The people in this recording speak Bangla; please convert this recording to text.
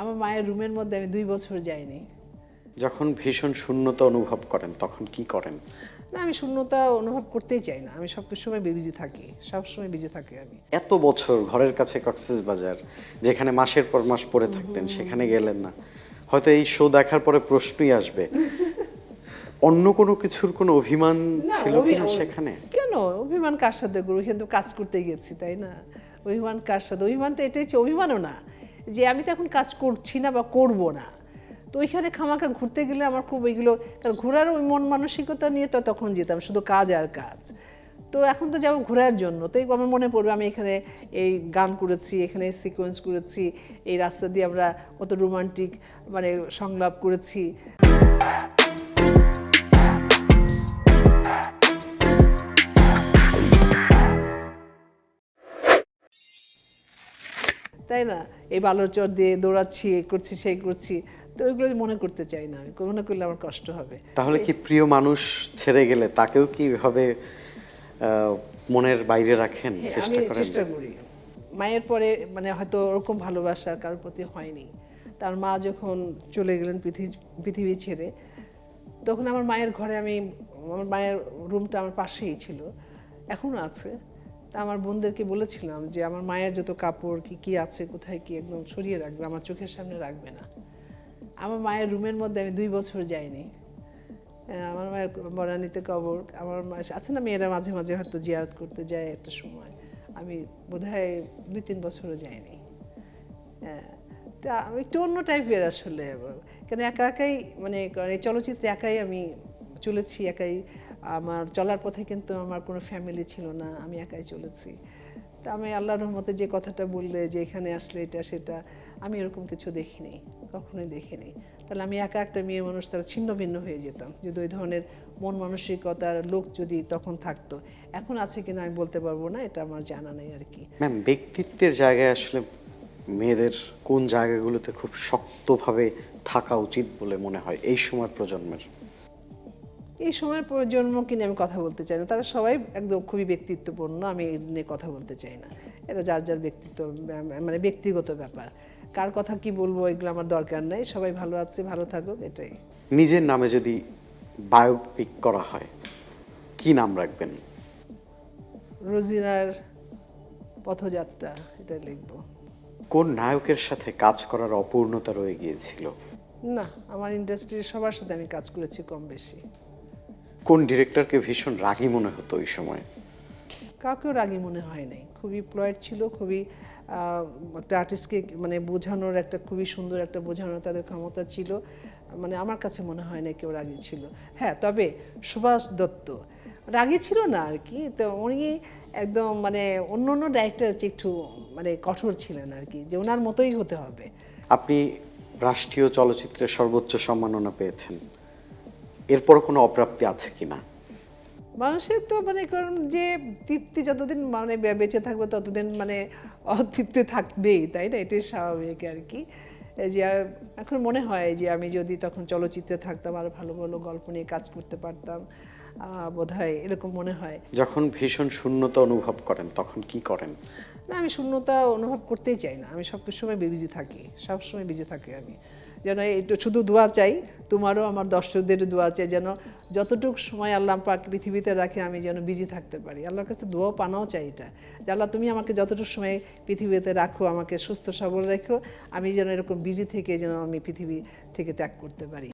আমার মায়ের রুমের মধ্যে আমি 2 বছর যাইনি। যখন ভীষণ শূন্যতা অনুভব করেন তখন কি করেন? না, আমি শূন্যতা অনুভব করতেই চাই না। আমি সময় বিজি থাকি, সবসময় বিজি থাকি আমি। এত বছর ঘরের কাছে কক্সবাজার, যেখানে মাসের পর মাস পড়ে থাকতেন, সেখানে গেলেন না। হয়তো এই শো দেখার পরে প্রশ্নই আসবে, অন্য কোনো কিছুর কোনো অভিমান না, ছিল কিনা সেখানে? কেন অভিমান কার সাথে করবো? এখানে তো কাজ করতে গেছি, তাই না? অভিমান কার সাথে? অভিমানটা এটাই হচ্ছে, অভিমানও না যে আমি তো এখন কাজ করছি না বা করব না, তো ওইখানে খামাখা ঘুরতে গেলে আমার খুব এগুলো, কারণ ঘোরার ওই মন মানসিকতা নিয়ে তো তখন যেতাম শুধু কাজ আর কাজ। তো এখন তো যাবো ঘোরার জন্য, তো আমার মনে পড়বে আমি এখানে এই গান করেছি, এখানে সিকোয়েন্স করেছি, এই রাস্তা দিয়ে আমরা কত রোমান্টিক মানে সংলাপ করেছি। তাই না? এই বালুর চর দিয়ে দৌড়াচ্ছি, এই করছি সেই করছি, তো ওইগুলো মনে করতে চাই না। আমি মনে করলে আমার কষ্ট হবে। তাহলে কি প্রিয় মানুষ ছেড়ে গেলে তাকেও কি এভাবে মনের বাইরে রাখেন, আমি চেষ্টা করেন? চেষ্টা করি। মায়ের পরে মানে হয়তো ওরকম ভালোবাসা কারোর প্রতি হয়নি। তার মা যখন চলে গেলেন পৃথিবী ছেড়ে, তখন আমার মায়ের ঘরে আমার মায়ের রুমটা আমার পাশেই ছিল, এখনও আছে। তা আমার বোনদেরকে বলেছিলাম যে আমার মায়ের যত কাপড় কি আছে, কোথায় কি একদম সরিয়ে রাখবে, আমার চোখের সামনে রাখবে না। আমার মায়ের রুমের মধ্যে আমি 2 বছর যাইনি। আমার মায়ের বনানীতে কবর, আমার মা আছে না, মেয়েরা মাঝে মাঝে হয়তো জিয়ারত করতে যায় একটা সময়, আমি বোধহয় 2-3 বছরও যাইনি। হ্যাঁ, তা আমি একটু অন্য টাইপের আসলে, কেন একা একাই মানে এই চলচ্চিত্রে একাই আমি চলেছি, একাই আমার চলার পথে কিন্তু আমার কোনো ফ্যামিলি ছিল না, আমি একাই চলেছি। তা আমি আল্লাহর রহমতে যে কথাটা বললে যে এখানে আসলে এটা সেটা, আমি এরকম কিছু দেখিনি, কখনোই দেখিনি। তাহলে আমি একা একটা মেয়ে মানুষ, তারা ছিন্ন ভিন্ন হয়ে যেতাম যদি ওই ধরনের মন মানসিকতার লোক যদি তখন থাকতো। এখন আছে কিনা আমি বলতে পারবো না, এটা আমার জানা নেই আর কি। ম্যাম, ব্যক্তিত্বের জায়গায় আসলে মেয়েদের কোন জায়গাগুলোতে খুব শক্তভাবে থাকা উচিত বলে মনে হয় এই সময় প্রজন্মের? এই সময়ের প্রজন্মকে নিয়ে আমি কথা বলতে চাই না, তারা সবাই একদম খুবই ব্যক্তিত্বপূর্ণ, আমি এ নিয়ে কথা বলতে চাই না। এটা যার যার ব্যক্তিত্ব, মানে ব্যক্তিগত ব্যাপার, কার কথা কি বলবো এগুলো আমার দরকার নেই। সবাই ভালো আছে, ভালো থাকুক, এটাই। নিজের নামে যদি বায়োপিক করা হয় কি নাম রাখবেন? রোজিনার পথযাত্রা, এটা লিখবো। কোন নায়কের সাথে কাজ করার অপূর্ণতা রয়ে গিয়েছিল? না, আমার ইন্ডাস্ট্রির সবার সাথে আমি কাজ করেছি কম বেশি। কোন ডিরেক্টরকে ভীষণ রাগী মনে হতো ওই সময়? কাউকেও রাগী মনে হয় নাই, খুবই প্লয়েড ছিল, খুবই একটা আর্টিস্টকে মানে বোঝানোর একটা খুবই সুন্দর একটা বোঝানোর তাদের ক্ষমতা ছিল। মানে আমার কাছে মনে হয় না কেউ রাগী ছিল। হ্যাঁ, তবে সুভাষ দত্ত রাগী ছিল না আর কি, তো উনি একদম মানে অন্য অন্য ডাইরেক্টরের চেয়ে একটু মানে কঠোর ছিলেন আর কি, যে ওনার মতোই হতে হবে। আপনি রাষ্ট্রীয় চলচ্চিত্রের সর্বোচ্চ সম্মাননা পেয়েছেন, এরপর কোনো অপ্রাপ্তি আছে কিনা? মানুষের তো মানে কারণ যে তৃপ্তি যতদিন মানে বেঁচে থাকবে ততদিন মানে অতৃপ্তি থাকবেই, তাই না? এটাই স্বাভাবিক আর কি। এই যে এখন মনে হয় যে আমি যদি তখন চলচ্চিত্রে থাকতাম আরো ভালো ভালো গল্প নিয়ে কাজ করতে পারতাম, বোধহয় এরকম মনে হয়। যখন ভীষণ শূন্যতা অনুভব করেন তখন কি করেন? না, আমি শূন্যতা অনুভব করতেই চাই না। আমি সময় বিজি থাকি, সবসময় বিজি থাকি আমি। যেন একটু শুধু দোয়া চাই, তোমারও আমার দর্শকদেরও দোয়া চাই, যেন যতটুকু সময় আল্লাহ পাক পৃথিবীতে রাখে আমি যেন বিজি থাকতে পারি। আল্লাহর কাছে দোয়াও পানাও চাই এটা, যে আল্লাহ তুমি আমাকে যতটুকু সময় পৃথিবীতে রাখো, আমাকে সুস্থ সবল রেখো, আমি যেন এরকম বিজি থেকে যেন আমি পৃথিবী থেকে ত্যাগ করতে পারি।